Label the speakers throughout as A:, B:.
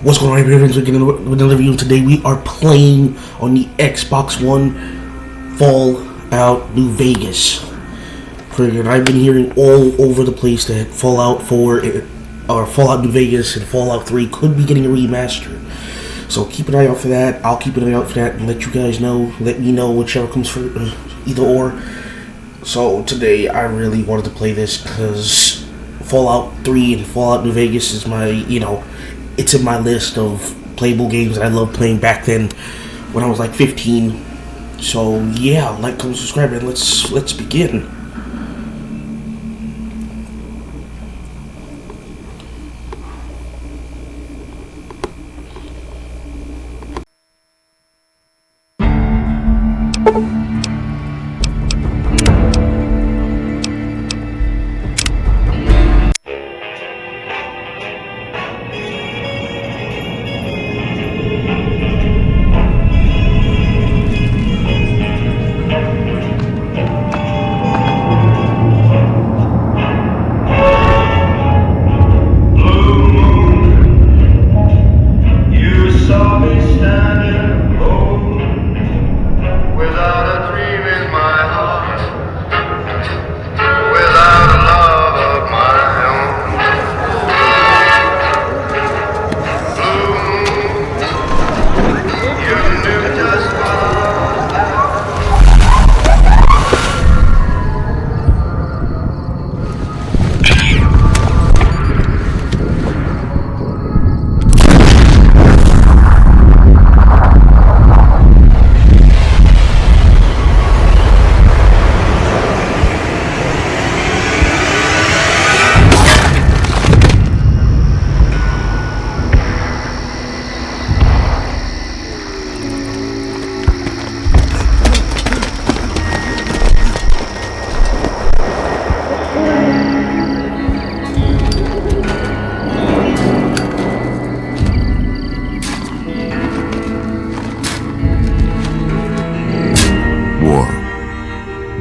A: What's going on, everyone? We're getting with another video today. We are playing on the Xbox One Fallout New Vegas. Friggin', I've been hearing all over the place that Fallout 4 or Fallout New Vegas and Fallout 3 could be getting a remaster. So keep an eye out for that. I'll keep an eye out for that and let you guys know. Let me know whichever comes first, either or. So today I really wanted to play this because Fallout 3 and Fallout New Vegas is my, it's in my list of playable games that I loved playing back then when I was like 15. So yeah, like, comment, subscribe, and let's begin.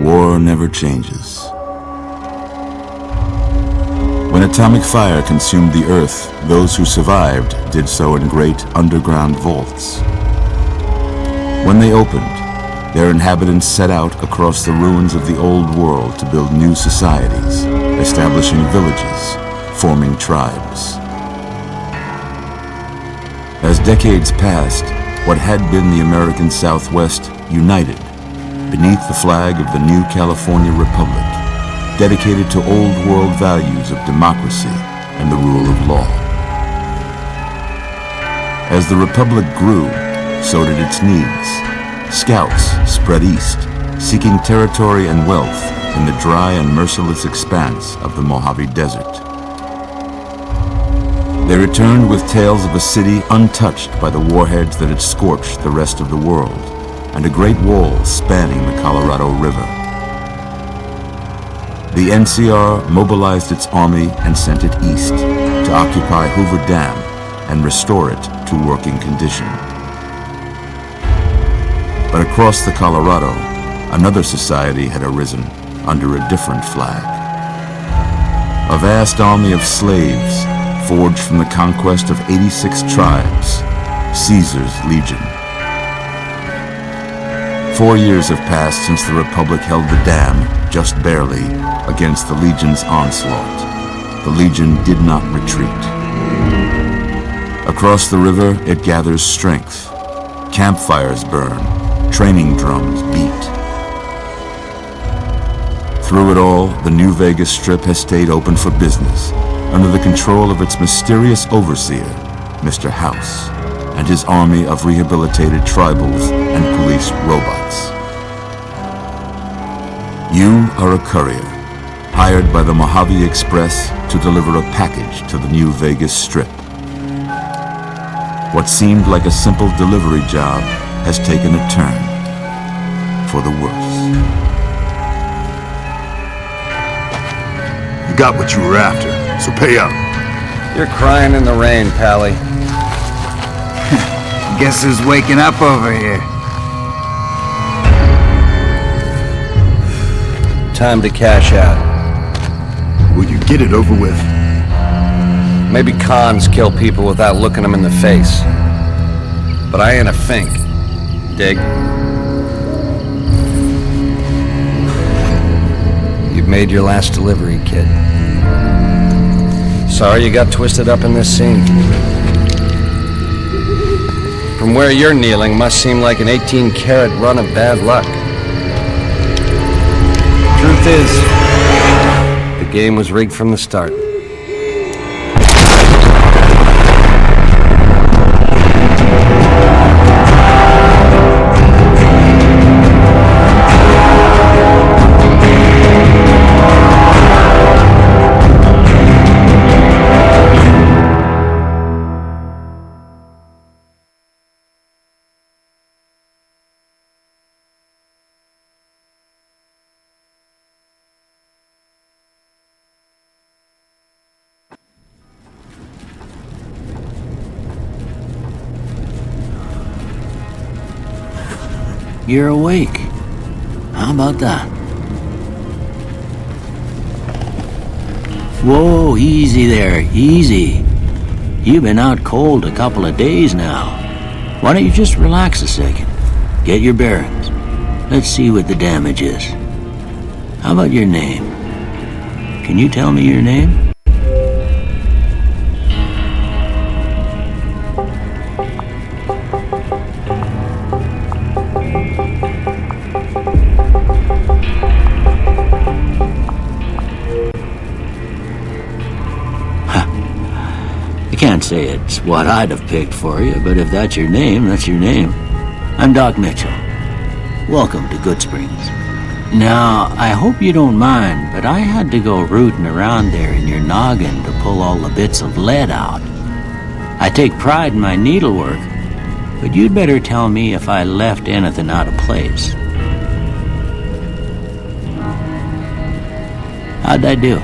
B: War never changes. When atomic fire consumed the earth, those who survived did so in great underground vaults. When they opened, their inhabitants set out across the ruins of the old world to build new societies, establishing villages, forming tribes. As decades passed, what had been the American Southwest united beneath the flag of the new California Republic, dedicated to old world values of democracy and the rule of law. As the Republic grew, so did its needs. Scouts spread east, seeking territory and wealth in the dry and merciless expanse of the Mojave Desert. They returned with tales of a city untouched by the warheads that had scorched the rest of the world, and a great wall spanning the Colorado River. The NCR mobilized its army and sent it east to occupy Hoover Dam and restore it to working condition. But across the Colorado, another society had arisen under a different flag. A vast army of slaves forged from the conquest of 86 tribes, Caesar's Legion. 4 years have passed since the Republic held the dam, just barely, against the Legion's onslaught. The Legion did not retreat. Across the river, it gathers strength. Campfires burn, training drums beat. Through it all, the New Vegas Strip has stayed open for business, under the control of its mysterious overseer, Mr. House, and his army of rehabilitated tribals and police robots. You are a courier, hired by the Mojave Express to deliver a package to the New Vegas Strip. What seemed like a simple delivery job has taken a turn for the worse.
C: You got what you were after, so pay up.
D: You're crying in the rain, Pally.
E: Guess who's waking up over here?
D: Time to cash out.
C: Will you get it over with?
D: Maybe cons kill people without looking them in the face. But I ain't a fink. Dig? You've made your last delivery, kid. Sorry you got twisted up in this scene. From where you're kneeling must seem like an 18-carat run of bad luck. Truth is, the game was rigged from the start.
F: You're awake. How about that? Whoa, easy there, easy. You've been out cold a couple of days now. Why don't you just relax a second? Get your bearings. Let's see what the damage is. How about your name? Can you tell me your name? Can't say it's what I'd have picked for you, but if that's your name, that's your name. I'm Doc Mitchell. Welcome to Good Springs. Now, I hope you don't mind, but I had to go rooting around there in your noggin to pull all the bits of lead out. I take pride in my needlework, but you'd better tell me if I left anything out of place. How'd I do?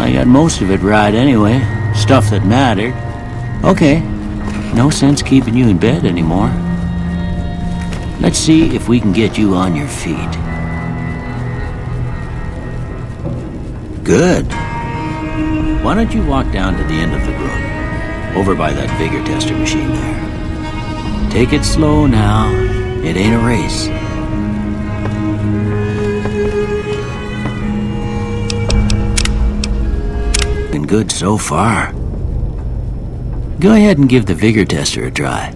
F: I got most of it right anyway. Stuff that mattered. Okay, no sense keeping you in bed anymore. Let's see if we can get you on your feet. Good. Why don't you walk down to the end of the room, over by that vigor tester machine there. Take it slow now. It ain't a race. Been good so far. Go ahead and give the vigor tester a try.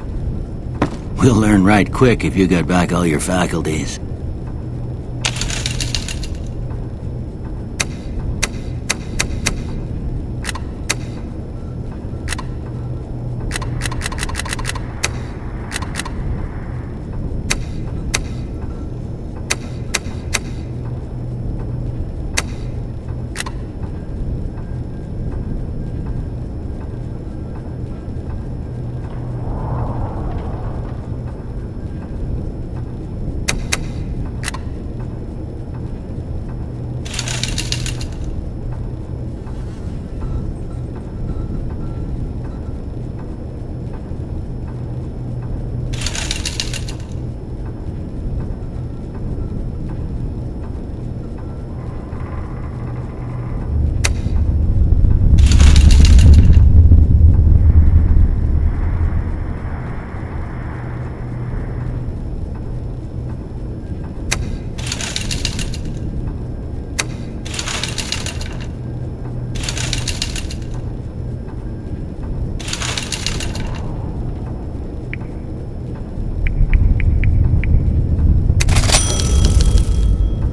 F: We'll learn right quick if you got back all your faculties.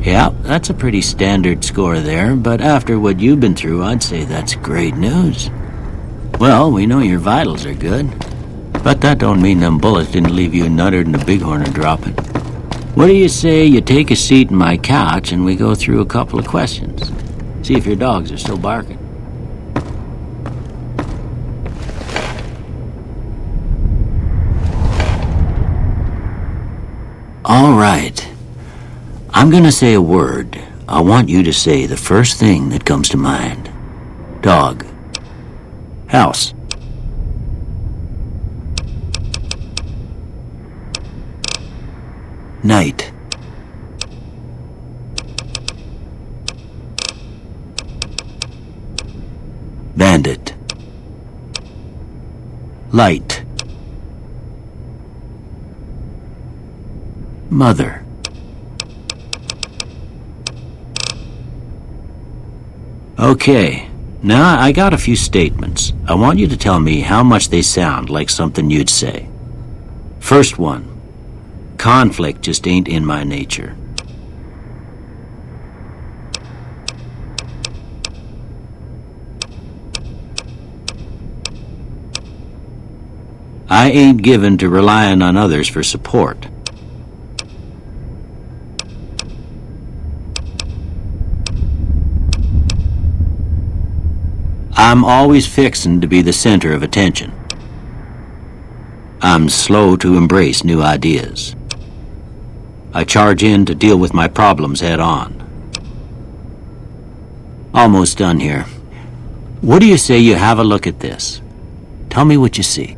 F: Yeah, that's a pretty standard score there, but after what you've been through, I'd say that's great news. Well, we know your vitals are good, but that don't mean them bullets didn't leave you nuttered and a bighorn are dropping. What do you say you take a seat in my couch and we go through a couple of questions? See if your dogs are still barking. All right. I'm gonna say a word. I want you to say the first thing that comes to mind. Dog. House. Night. Bandit. Light. Mother. Okay, now I got a few statements. I want you to tell me how much they sound like something you'd say. First one. Conflict just ain't in my nature. I ain't given to relying on others for support. I'm always fixin' to be the center of attention. I'm slow to embrace new ideas. I charge in to deal with my problems head on. Almost done here. What do you say you have a look at this? Tell me what you see.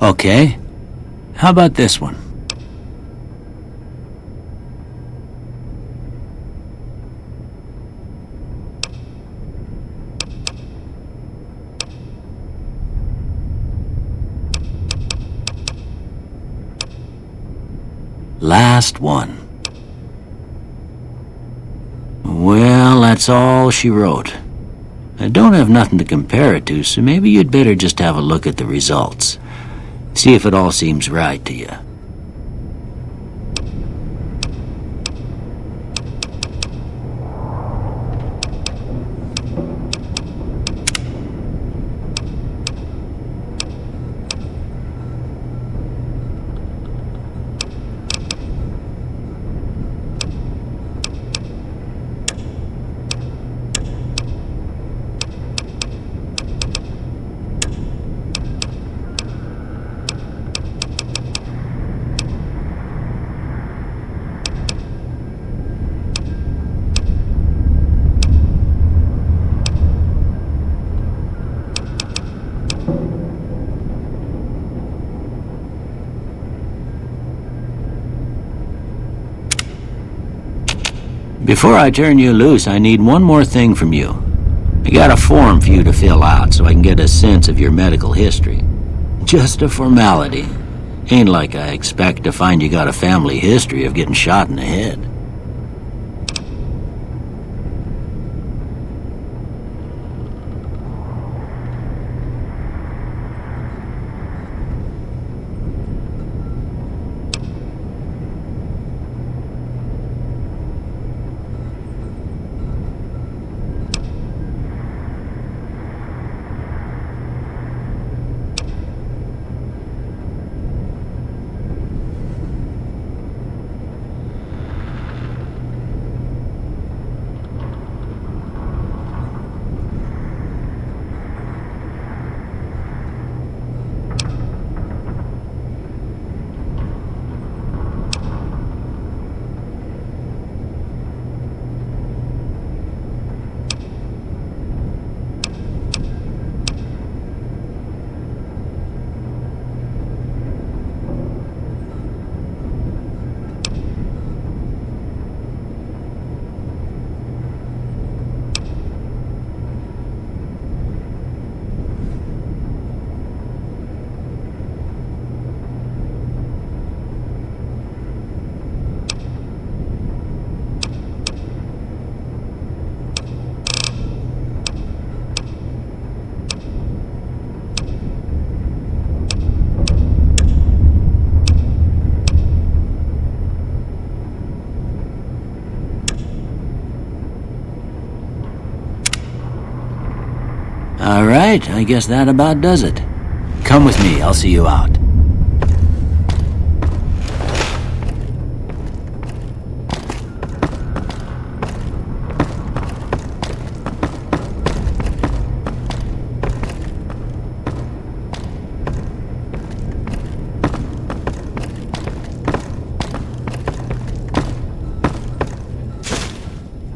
F: Okay. How about this one? Last one. Well, that's all she wrote. I don't have nothing to compare it to, so maybe you'd better just have a look at the results. See if it all seems right to you. Before I turn you loose, I need one more thing from you. I got a form for you to fill out so I can get a sense of your medical history. Just a formality. Ain't like I expect to find you got a family history of getting shot in the head. All right, I guess that about does it. Come with me, I'll see you out.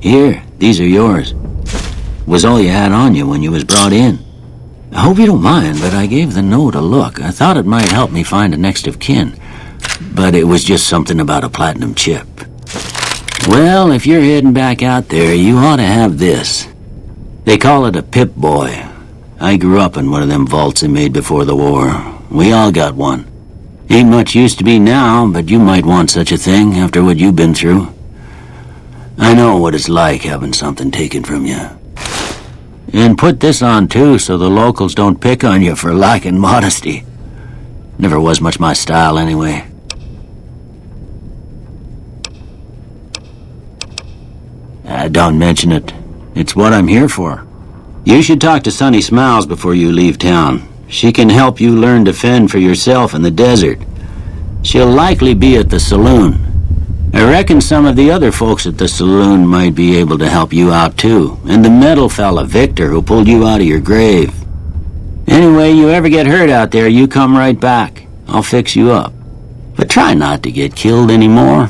F: Here, these are yours. Was all you had on you when you was brought in. I hope you don't mind, but I gave the note a look. I thought it might help me find a next of kin. But it was just something about a platinum chip. Well, if you're heading back out there, you ought to have this. They call it a Pip-Boy. I grew up in one of them vaults they made before the war. We all got one. Ain't much use to me now, but you might want such a thing after what you've been through. I know what it's like having something taken from you. And put this on too, so the locals don't pick on you for lacking modesty. Never was much my style anyway. Don't mention it. It's what I'm here for. You should talk to Sunny Smiles before you leave town. She can help you learn to fend for yourself in the desert. She'll likely be at the saloon. I reckon some of the other folks at the saloon might be able to help you out too, and the metal fella, Victor, who pulled you out of your grave. Anyway, you ever get hurt out there, you come right back. I'll fix you up. But try not to get killed anymore.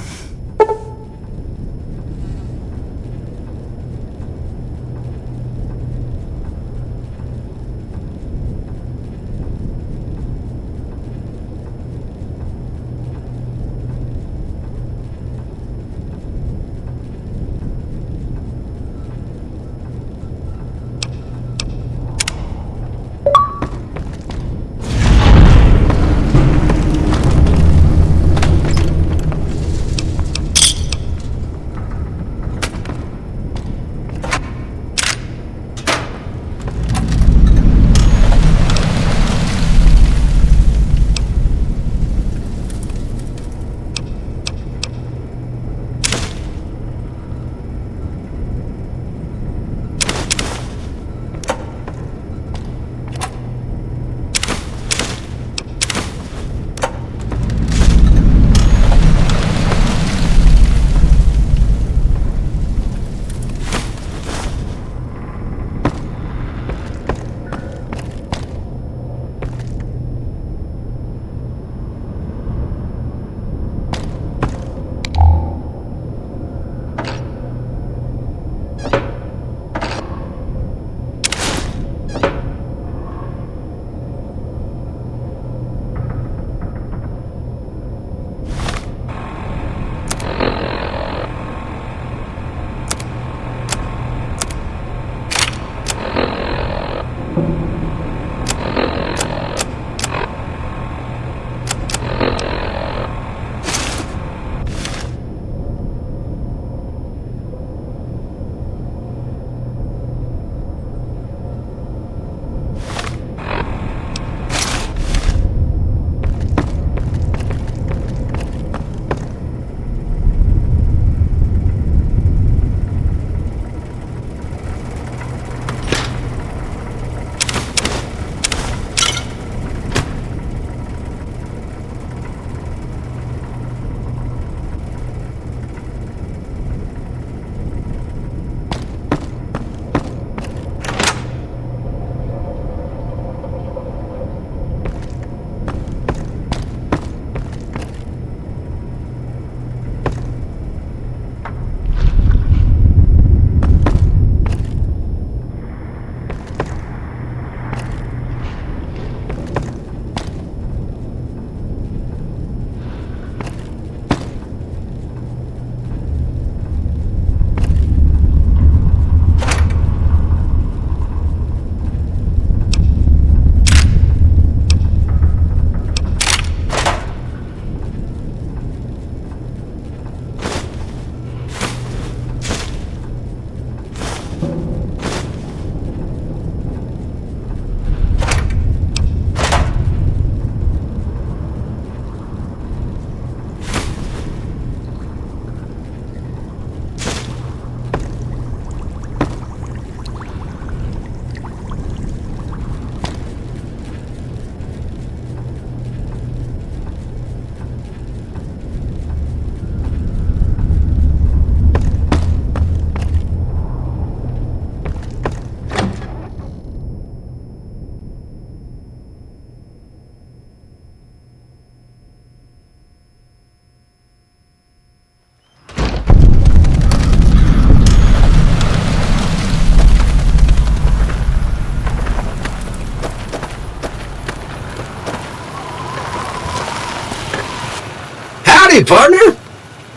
G: Howdy, partner.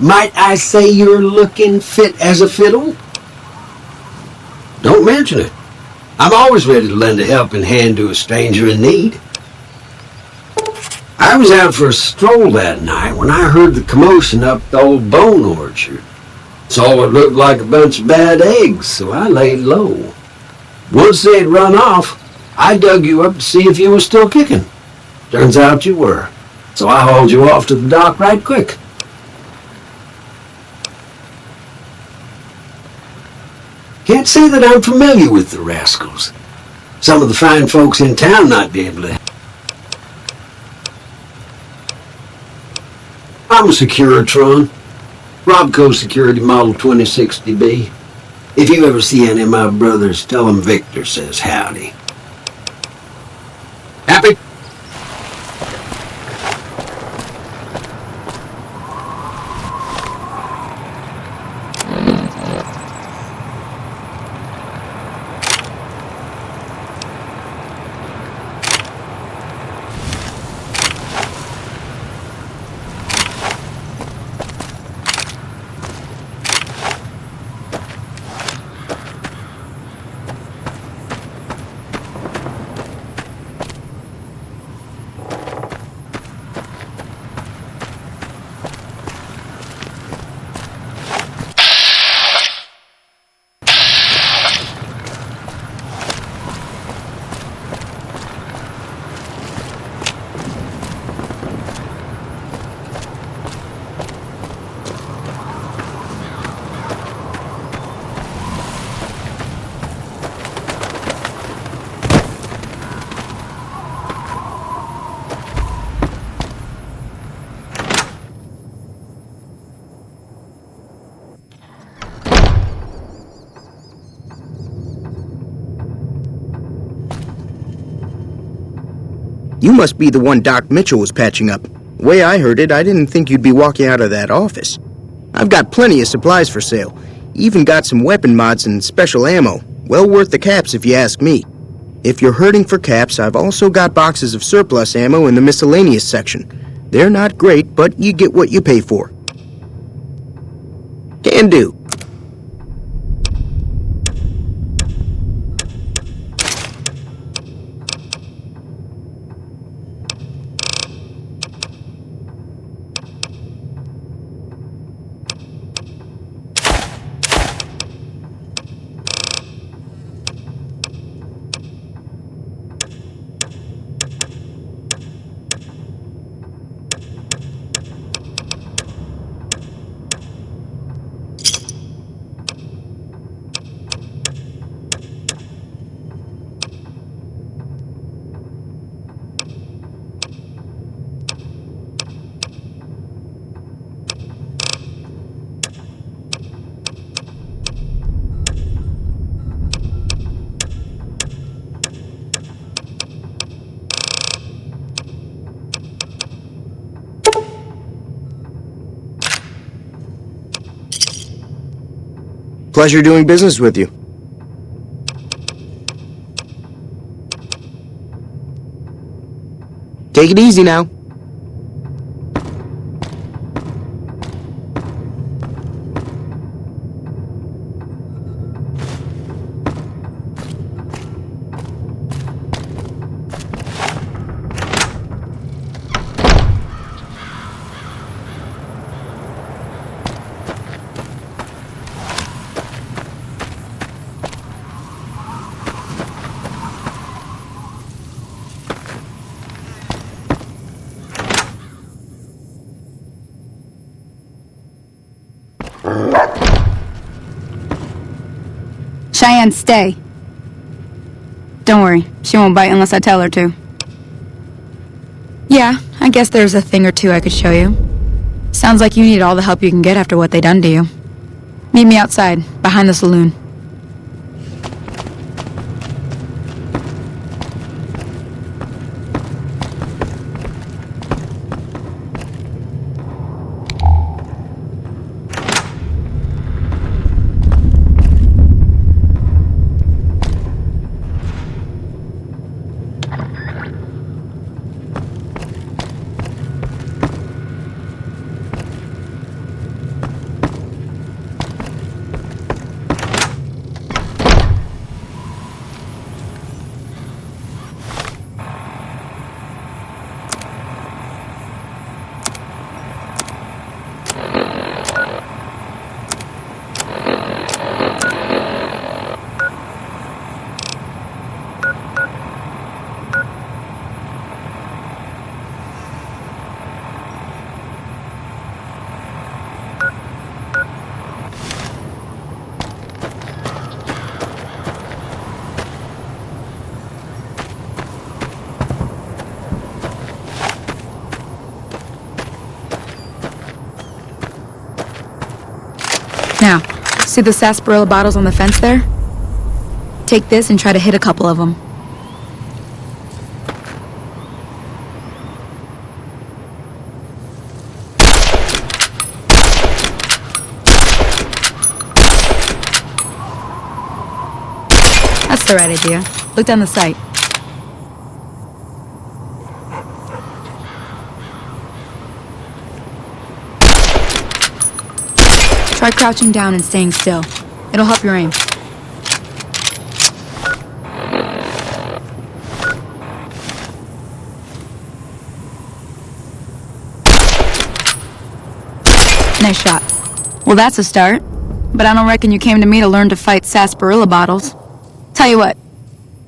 G: Might I say you're looking fit as a fiddle? Don't mention it. I'm always ready to lend a helping hand to a stranger in need. I was out for a stroll that night when I heard the commotion up the old bone orchard. Saw what looked like a bunch of bad eggs, so I laid low. Once they'd run off, I dug you up to see if you were still kicking. Turns out you were, so I hauled you off to the dock right quick. Can't say that I'm familiar with the rascals. Some of the fine folks in town might be able to. I'm a Securitron. Robco Security Model 2060B. If you ever see any of my brothers, tell them Victor says howdy. Happy?
H: You must be the one Doc Mitchell was patching up. The way I heard it, I didn't think you'd be walking out of that office. I've got plenty of supplies for sale. Even got some weapon mods and special ammo. Well worth the caps if you ask me. If you're hurting for caps, I've also got boxes of surplus ammo in the miscellaneous section. They're not great, but you get what you pay for. Can do. Pleasure doing business with you. Take it easy now.
I: Cheyenne, stay. Don't worry, she won't bite unless I tell her to. Yeah, I guess there's a thing or two I could show you. Sounds like you need all the help you can get after what they done to you. Meet me outside, behind the saloon. See the sarsaparilla bottles on the fence there? Take this and try to hit a couple of them. That's the right idea. Look down the sight. Try crouching down and staying still. It'll help your aim. Nice shot. Well, that's a start. But I don't reckon you came to me to learn to fight sarsaparilla bottles. Tell you what,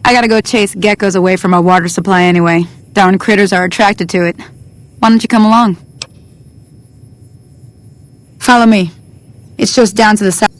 I: I gotta go chase geckos away from our water supply anyway. Darn critters are attracted to it. Why don't you come along? Follow me. It's just down to the south.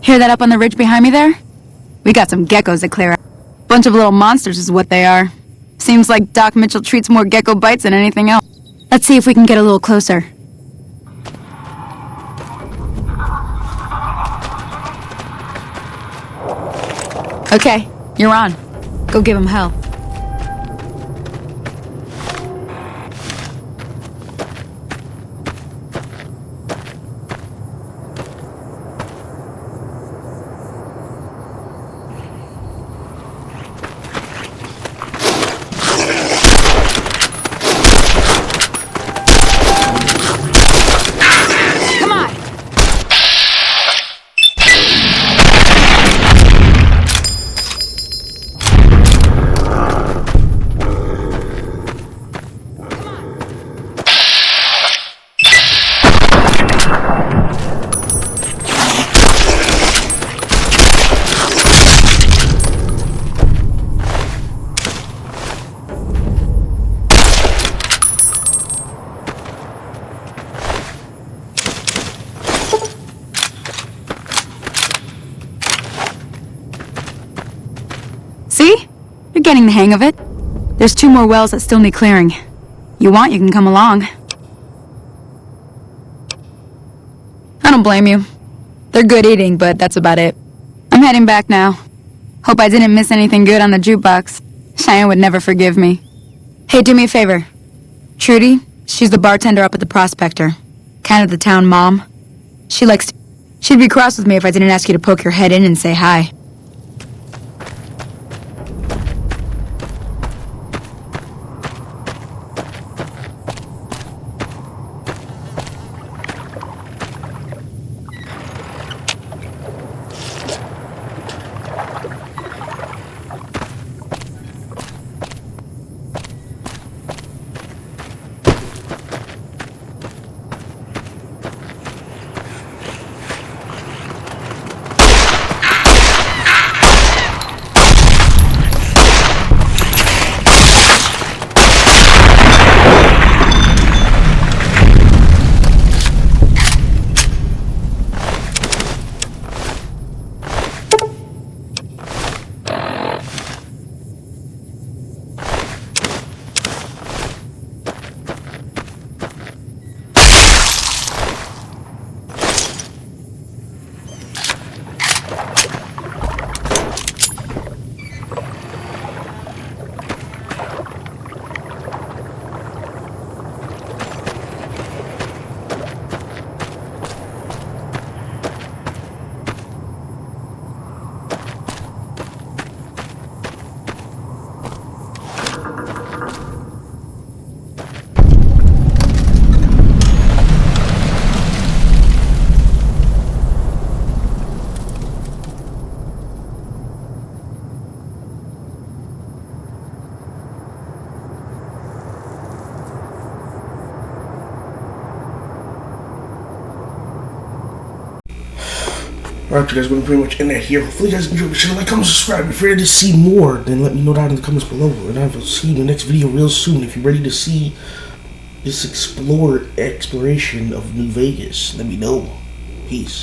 I: Hear that up on the ridge behind me there? We got some geckos to clear out. Bunch of little monsters is what they are. Seems like Doc Mitchell treats more gecko bites than anything else. Let's see if we can get a little closer. Okay, you're on. Go give him hell. See? You're getting the hang of it. There's 2 more wells that still need clearing. You want, you can come along. I don't blame you. They're good eating, but that's about it. I'm heading back now. Hope I didn't miss anything good on the jukebox. Cheyenne would never forgive me. Hey, do me a favor. Trudy, she's the bartender up at the Prospector. Kind of the town mom. She'd be cross with me if I didn't ask you to poke your head in and say hi.
A: Alright, you guys, we're going to pretty much end that here. Hopefully you guys enjoyed the channel. Like, comment, subscribe. If you're ready to see more, then let me know down in the comments below. And I will see you in the next video real soon. If you're ready to see this exploration of New Vegas, let me know. Peace.